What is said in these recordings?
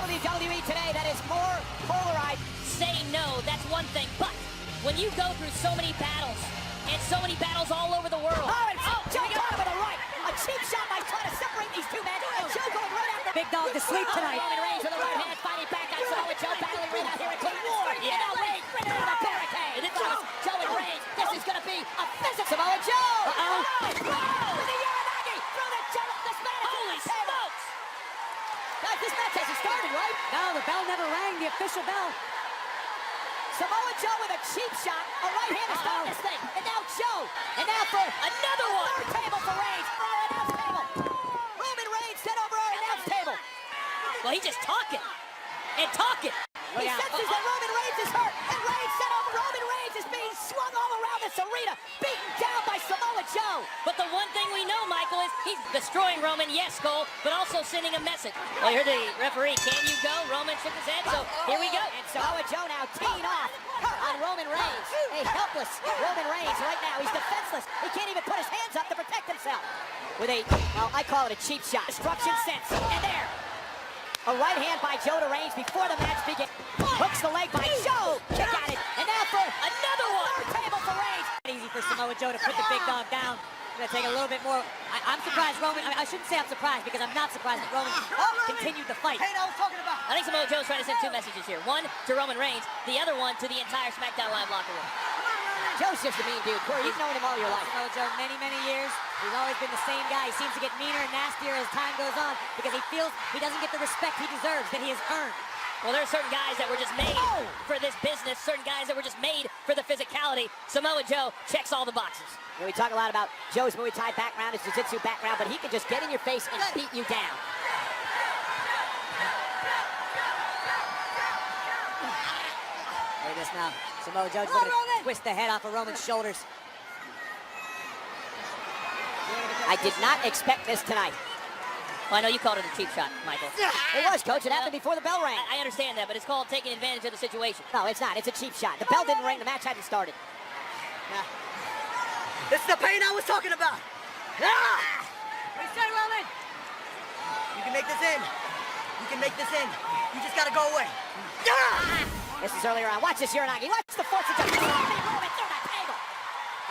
WWE today that is more polarized. Say no, that's one thing, but when you go through so many battles, and so many battles all over the world. Joe got him with a right. A cheap shot might try to separate these two men. And Joe going right after Big Dog to sleep tonight. Roman Reigns with the right hand, fighting back on Samoa Joe, battling right out here at King Ward. Yeah. And now Reigns bringing in the barricade. And it's Joe and Reigns, this is going to be a physical. Samoa Joe. With the Uranagi through the general dismantle. Holy smokes! Guys, this match hasn't started, right? No, the bell never rang, the official bell. Samoa Joe with a cheap shot, a right hand to start this thing, and now Joe, and now for Another one! third table for Reigns, for our announce table. Roman Reigns sent over our announce table. Well, he's just talking and talking. He senses that Roman Reigns is hurt, and Reigns sent over. Roman Reigns is being swung all around this arena, beaten down by Samoa Joe. But the one thing we know, Michael, is he's destroying Roman, yes, Cole, but also sending a message. Well, you heard the referee, can you go? Roman shook his head, so here we go. And Samoa Joe now teeing off on Roman Reigns. A helpless Roman Reigns right now. He's defenseless. He can't even put his hands up to protect himself. With a, well, I call it a cheap shot. Destruction sense. And there. A right hand by Joe to Reigns before the match begins. Hooks the leg by Joe. Kick at it. And now for Another one. third table for Reigns. Easy for Samoa Joe to put the Big Dog down. Gonna take a little bit more. I'm surprised Roman, I shouldn't say I'm surprised because I'm not surprised that Roman continued the fight. I was talking about. I think Samoa Joe's trying to send two messages here. One to Roman Reigns, the other one to the entire SmackDown Live locker room. Joe's just a mean dude. Corey, you've known him all your life. Samoa Joe, many, many years. He's always been the same guy. He seems to get meaner and nastier as time goes on because he feels he doesn't get the respect he deserves, that he has earned. Well, there are certain guys that were just made for this business, certain guys that were just made for the physicality. Samoa Joe checks all the boxes. You know, we talk a lot about Joe's Muay Thai background, his jiu-jitsu background, but he can just get in your face and beat you down. Look at this now. Samoa Joe's looking to twist the head off of Roman's shoulders. I did not expect this tonight. Well, I know you called it a cheap shot, Michael. It was, Coach. It happened before the bell rang. I understand that, but it's called taking advantage of the situation. No, it's not. It's a cheap shot. The bell didn't ring. The match hadn't started. This is the pain I was talking about. What do you say, Roman? You can make this in. You can make this in. You just gotta go away. This is earlier on. Watch this, Uranagi. Watch the force of justice. Roman through the table.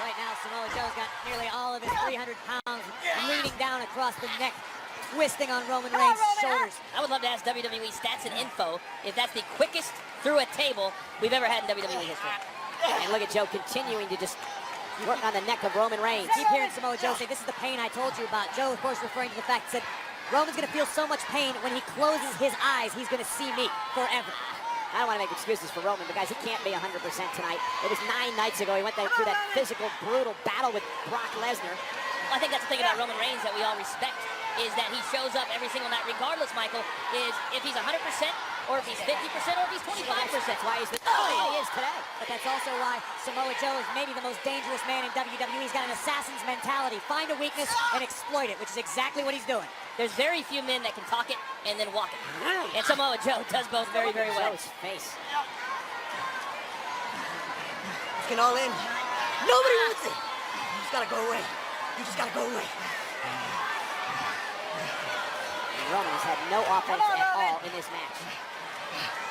Right now, Samoa Joe's got nearly all of his 300 pounds leaning down across the neck, twisting on Roman Reigns' shoulders. I would love to ask WWE Stats and Info if that's the quickest through a table we've ever had in WWE history. And look at Joe continuing to just work on the neck of Roman Reigns. Keep hearing Samoa Joe say, this is the pain I told you about. Joe, of course, referring to the fact that Roman's going to feel so much pain when he closes his eyes, he's going to see me forever. I don't want to make excuses for Roman, but guys, he can't be 100% tonight. It was 9 nights ago. He went through that physical, brutal battle with Brock Lesnar. I think that's the thing about Roman Reigns that we all respect, is that he shows up every single night, regardless, Michael, is if he's 100% or if he's 50% or if he's 25%. That's why he's the he is today. But that's also why Samoa Joe is maybe the most dangerous man in WWE. He's got an assassin's mentality. Find a weakness and exploit it, which is exactly what he's doing. There's very few men that can talk it and then walk it. And Samoa Joe does both very, very well. Joe's face. Let's get all in. Nobody wants it. You just gotta go away. You just gotta go away. Roman has had no offense at all in this match.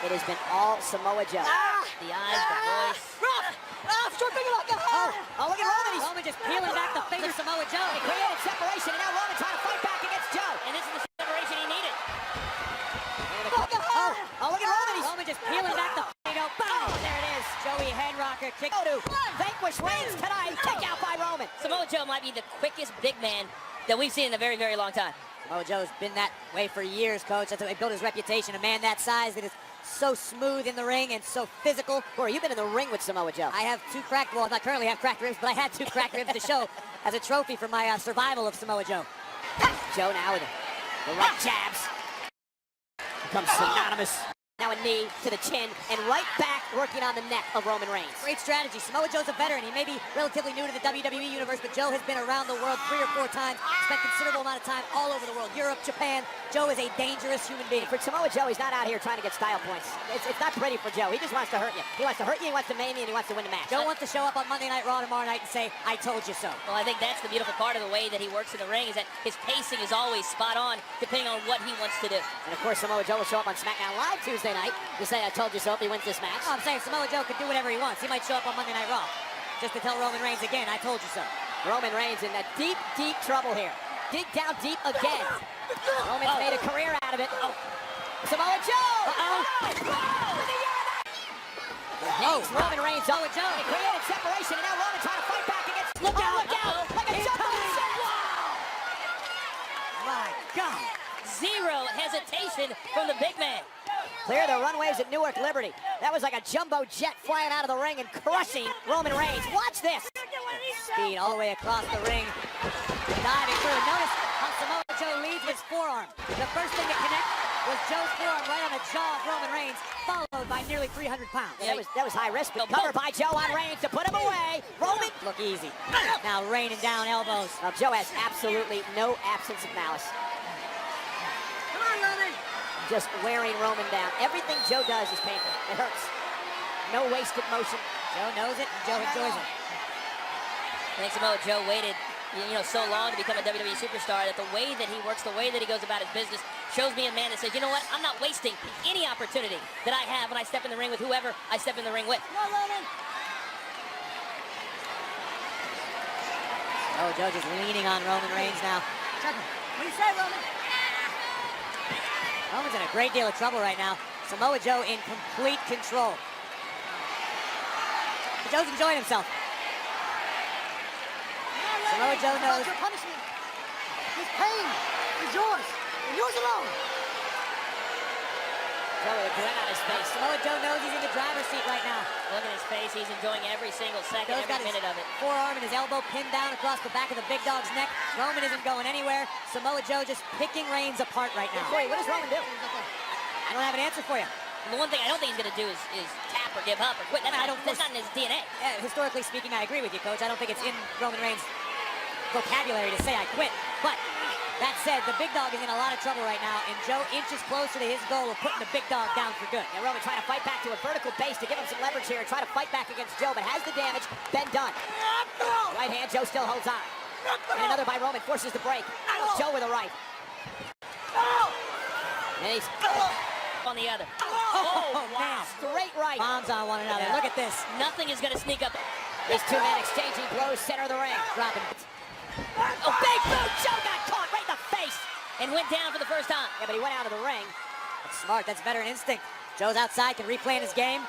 It has been all Samoa Joe. The eyes, the voice. Short finger lock. Oh, look at Roman. Roman just peeling back the finger Samoa Joe. He created separation, and now Roman trying to fight back against Joe. And this is the separation he needed. Oh, look at Roman. Roman just peeling back the finger. Oh, there it is. Joey head rocker kick. To vanquish Reigns tonight. Kick out by Roman. Samoa Joe might be the quickest big man that we've seen in a very, very long time. Samoa Joe's been that way for years, Coach. That's how he built his reputation. A man that size that is so smooth in the ring and so physical. Corey, you've been in the ring with Samoa Joe. I have two cracked, well, I currently have cracked ribs, but I had two cracked ribs to show as a trophy for my survival of Samoa Joe. Joe now with the right jabs. Becomes synonymous Now a knee to the chin and right back working on the neck of Roman Reigns. Great strategy. Samoa Joe's a veteran. He may be relatively new to the WWE universe, but Joe has been around the world 3 or 4 times, spent considerable amount of time all over the world. Europe, Japan. Joe is a dangerous human being. For Samoa Joe, he's not out here trying to get style points. It's not pretty for Joe. He just wants to hurt you. He wants to hurt you, he wants to maim you, and he wants to win the match. Joe wants to show up on Monday Night Raw tomorrow night and say, I told you so. Well, I think that's the beautiful part of the way that he works in the ring, is that his pacing is always spot on, depending on what he wants to do. And of course, Samoa Joe will show up on SmackDown Live Tuesday night to say, I told you so if he wins this match. Oh, I'm saying Samoa Joe could do whatever he wants. He might show up on Monday Night Raw just to tell Roman Reigns again, I told you so. Roman Reigns in that deep, deep trouble here. Dig down deep again. Roman's made a career out of it. Samoa Joe! Roman Reigns, Samoa Joe. They created separation, and now Roman trying to fight back against. Look out! Like a jump on the set. My God. Zero hesitation from the big man. Clear the runways at Newark Liberty. That was like a jumbo jet flying out of the ring and crushing Roman Reigns. Watch this. Speed all the way across the ring. Diving through. Notice how Samoa Joe leads with his forearm. The first thing to connect was Joe's forearm right on the jaw of Roman Reigns, followed by nearly 300 pounds. Yeah, that was high risk, but covered by Joe on Reigns to put him away. Roman, Look easy. Now raining down elbows. now Joe has absolutely no absence of malice. Come on, Roman. Just wearing Roman down. Everything Joe does is painful. It hurts. No wasted motion. Joe knows it, and Joe enjoys it. I think Samoa Joe waited, so long to become a WWE superstar that the way that he works, the way that he goes about his business, shows me a man that says, you know what, I'm not wasting any opportunity that I have when I step in the ring with whoever I step in the ring with. Oh, Joe just leaning on Roman Reigns now. What do you say, Roman? Roman's in a great deal of trouble right now. Samoa Joe in complete control. But Joe's enjoying himself. Samoa Joe knows. Your punishment. His pain is yours. And yours alone. Joe with a grin on his face. Samoa Joe knows he's in the driver's seat right now. Look at his face. He's enjoying every single second, Joe's got every his minute of it. forearm and his elbow pinned down across the back of the big dog's neck. Roman isn't going anywhere. Samoa Joe just picking Reigns apart right now. Corey, what does Roman do? I don't have an answer for you. The one thing I don't think he's going to do is tap or give up or quit. That's not in his DNA. Historically speaking, I agree with you, Coach. I don't think it's in Roman Reigns' vocabulary to say I quit. But that said, the big dog is in a lot of trouble right now, and Joe inches closer to his goal of putting the big dog down for good. And Roman trying to fight back to a vertical base to give him some leverage here and try to fight back against Joe, but has the damage been done? Right hand, Joe still holds on. And another by Roman, forces the break. Joe with a right. And he's On the other. Oh, man. straight right. Bombs on one another. Look at this. Nothing is going to sneak up. These two men exchanging blows, center of the ring. Dropping. Oh, big boot! Joe got caught right in the face. And went down for the first time. Yeah, but he went out of the ring. That's smart. That's veteran instinct. Joe's outside, can replay in his game.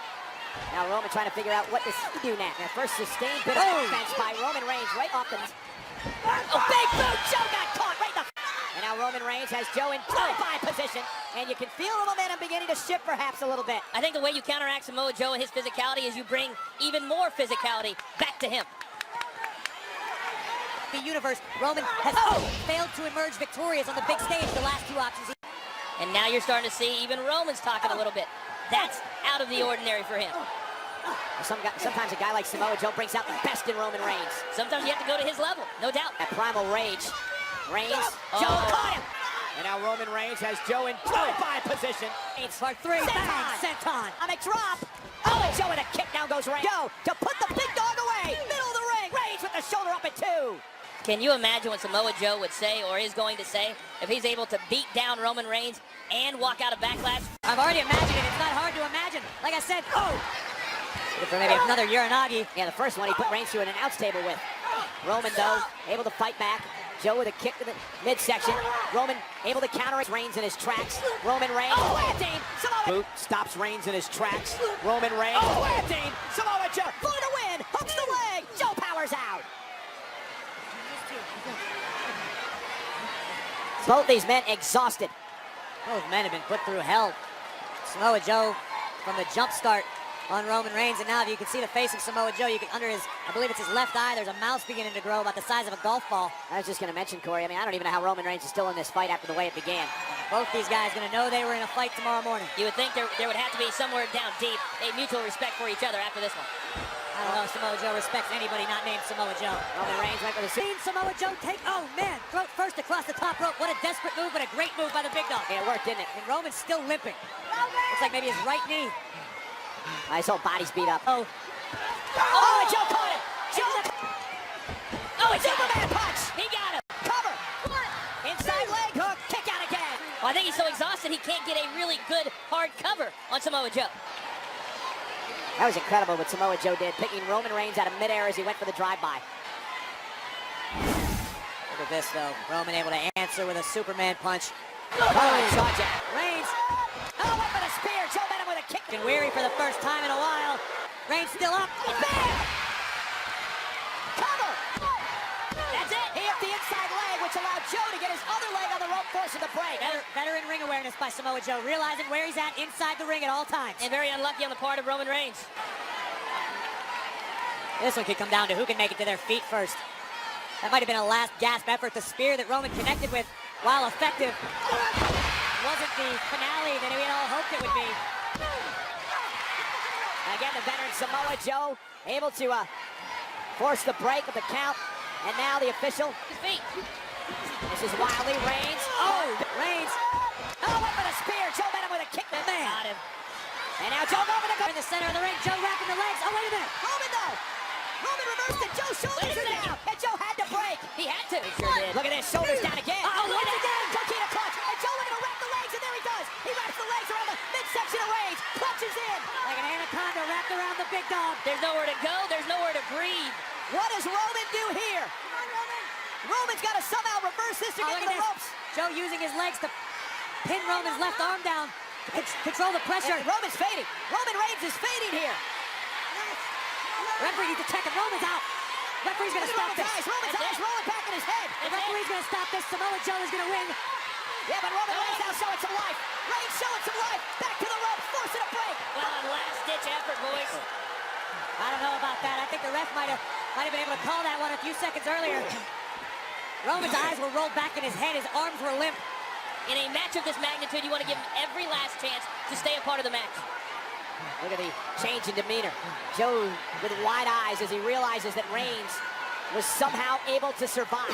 Now Roman trying to figure out what does he do now. Now first sustained bit of offense by Roman Reigns right off the... Oh, big boot! Joe got caught right in the... And now Roman Reigns has Joe in by position. And you can feel the momentum beginning to shift perhaps a little bit. I think the way you counteract Samoa Joe and his physicality is you bring even more physicality back to him. The universe, Roman has failed to emerge victorious on the big stage the last 2 options. And now you're starting to see even Roman's talking a little bit. That's out of the ordinary for him. Sometimes a guy like Samoa Joe brings out the best in Roman Reigns. Sometimes you have to go to his level, no doubt. At primal rage. Reigns, Joe caught him! And now Roman Reigns has Joe in by position. It's part 3, bang, senton. On a drop. Oh, and Joe with a kick, down goes Reigns. Joe to put the big dog away. Middle of the ring. Reigns with the shoulder up at 2. Can you imagine what Samoa Joe would say or is going to say if he's able to beat down Roman Reigns and walk out of Backlash? I've already imagined it. It's not hard to imagine. Like I said, for maybe another Uranagi. Yeah, the first one he put Reigns through an announce table with. Roman, though, able to fight back. Joe with a kick to the midsection. Roman able to counter Reigns in his tracks. Roman Reigns. Oh, guillotine! Boot stops Reigns in his tracks. Roman Reigns. Oh, guillotine! Samoa Joe for the win. Hooks the leg. Joe powers out. Both these men exhausted. Both men have been put through hell. Samoa Joe, from the jump start, on Roman Reigns, and now if you can see the face of Samoa Joe, you can, under his, I believe it's his left eye, there's a mouse beginning to grow about the size of a golf ball. I was just going to mention, Corey, I mean, I don't even know how Roman Reigns is still in this fight after the way it began. Both these guys going to know they were in a fight tomorrow morning. You would think there would have to be somewhere down deep a mutual respect for each other after this one. I don't know if Samoa Joe respects anybody not named Samoa Joe. Roman Reigns went for the Seen Samoa Joe take, oh man, throat first across the top rope. What a desperate move, but a great move by the big dog. and it worked, didn't it? And Roman's still limping. Looks like maybe his right knee. I saw bodies beat up. Oh, Oh, Joe caught it! Joe! Oh, it's Superman punch! He got him. Cover! Inside leg hook, kick out again! Well, I think he's so exhausted he can't get a really good hard cover on Samoa Joe. That was incredible what Samoa Joe did, picking Roman Reigns out of midair as he went for the drive-by. look at this though. Roman able to answer with a Superman punch. Oh, jaw jab. Reigns Oh, went for the spear. Joe met him with a kick. and weary for the first time in a while. Reigns still up. Bam! Cover! That's it. He hit the inside leg, which allowed Joe to get his other leg on the rope, forcing the break. Veteran ring awareness by Samoa Joe, realizing where he's at inside the ring at all times. And very unlucky on the part of Roman Reigns. This one could come down to who can make it to their feet first. That might have been a last gasp effort. The spear that Roman connected with, while effective, wasn't the finale that we had all hoped it would be. Again, the veteran Samoa Joe able to force the break with the count. And now the official. His feet. This is Wildly Reigns. Oh, Reigns. Oh, went for the spear. Joe met him with a kick. Man. Got him. And now Joe Roman In the center of the ring, Joe wrapping the legs. Oh, wait a minute. Roman though. Roman reversed it. Joe's shoulders Wait a are second. down. And Joe had to break. He had to. He sure did. Look at this. Shoulders down again. Uh-oh, look once at again. Coquina clutch. And Joe looking to wrap the legs. And there he does. He wraps the legs around the midsection of Reigns. Clutches in. Like an anaconda wrapped around the big dog. There's nowhere to go. There's nowhere to breathe. What does Roman do here? Roman's got to somehow reverse this to Oh, get look to at the this. ropes. Joe using his legs to pin Roman's left arm down. Control the pressure. And Roman's fading. Roman Reigns is fading here. Referee needs to check him. Roman's out. Referee's going to stop this. Roman's eyes rolling back in his head. The referee's going to stop this. Samoa Joe is going to win. Yeah, but Roman Reigns now showing some life. Reigns showing some life. Back to the ropes, forcing a break. Well, a last-ditch effort, boys. I don't know about that. I think the ref might have been able to call that one a few seconds earlier. Roman's eyes were rolled back in his head. His arms were limp. In a match of this magnitude, you want to give him every last chance to stay a part of the match. Look at the change in demeanor. Joe with wide eyes as he realizes that Reigns was somehow able to survive.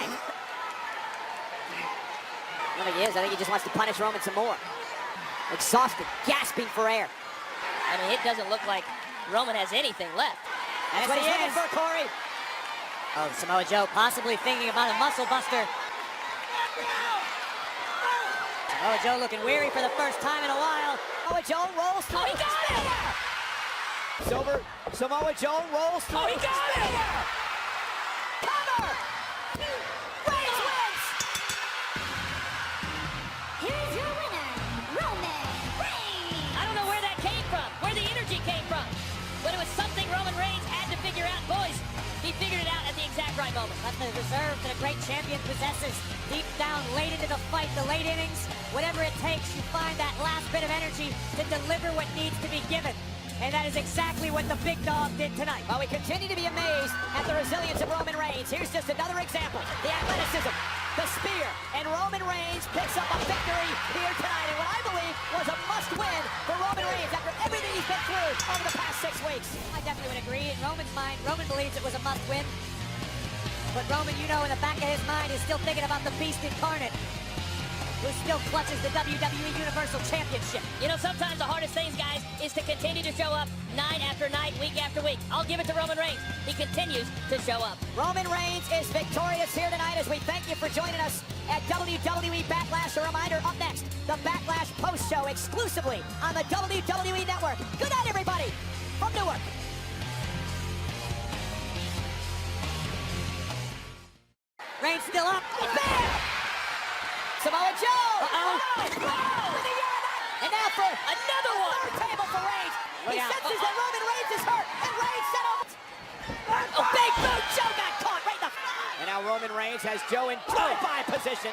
I don't think he is. I think he just wants to punish Roman some more. Exhausted, gasping for air. I mean, it doesn't look like Roman has anything left. That's what he's looking for, Corey. Oh, Samoa Joe possibly thinking about a muscle buster. Samoa Joe looking weary for the first time in a while. Samoa Joe rolls through. Oh, he got it! Samoa Joe rolls through. Oh, he got it! Cover! Reigns wins! Here's your winner, Roman Reigns. I don't know where that came from, where the energy came from. But it was something Roman Reigns had to figure out. Boys, he figured it out at the exact right moment. That's the reserve that a great champion possesses. Deep down, late into the fight, the late innings, whatever it takes, you find that last bit of energy to deliver what needs to be given. And that is exactly what the big dog did tonight. Well, we continue to be amazed at the resilience of Roman Reigns. Here's just another example. The athleticism, the spear, and Roman Reigns picks up a victory here tonight in what I believe was a must-win for Roman Reigns after everything he's been through over the past 6 weeks. I definitely would agree. In Roman's mind, Roman believes it was a must-win. But Roman, you know, in the back of his mind, is still thinking about the beast incarnate, who still clutches the WWE Universal Championship. You know, sometimes the hardest things, guys, is to continue to show up night after night, week after week. I'll give it to Roman Reigns. He continues to show up. Roman Reigns is victorious here tonight as we thank you for joining us at WWE Backlash. A reminder, up next, the Backlash post-show exclusively on the WWE Network. Good night, everybody, from Newark. Reigns still up. Bam! Samoa Joe! Uh-oh. And now for Another one! third table for Reigns. He Look out. senses that Roman Reigns is hurt, and Reigns set up. Oh, big boot! Joe got caught right in the... And now Roman Reigns has Joe in drive-by position.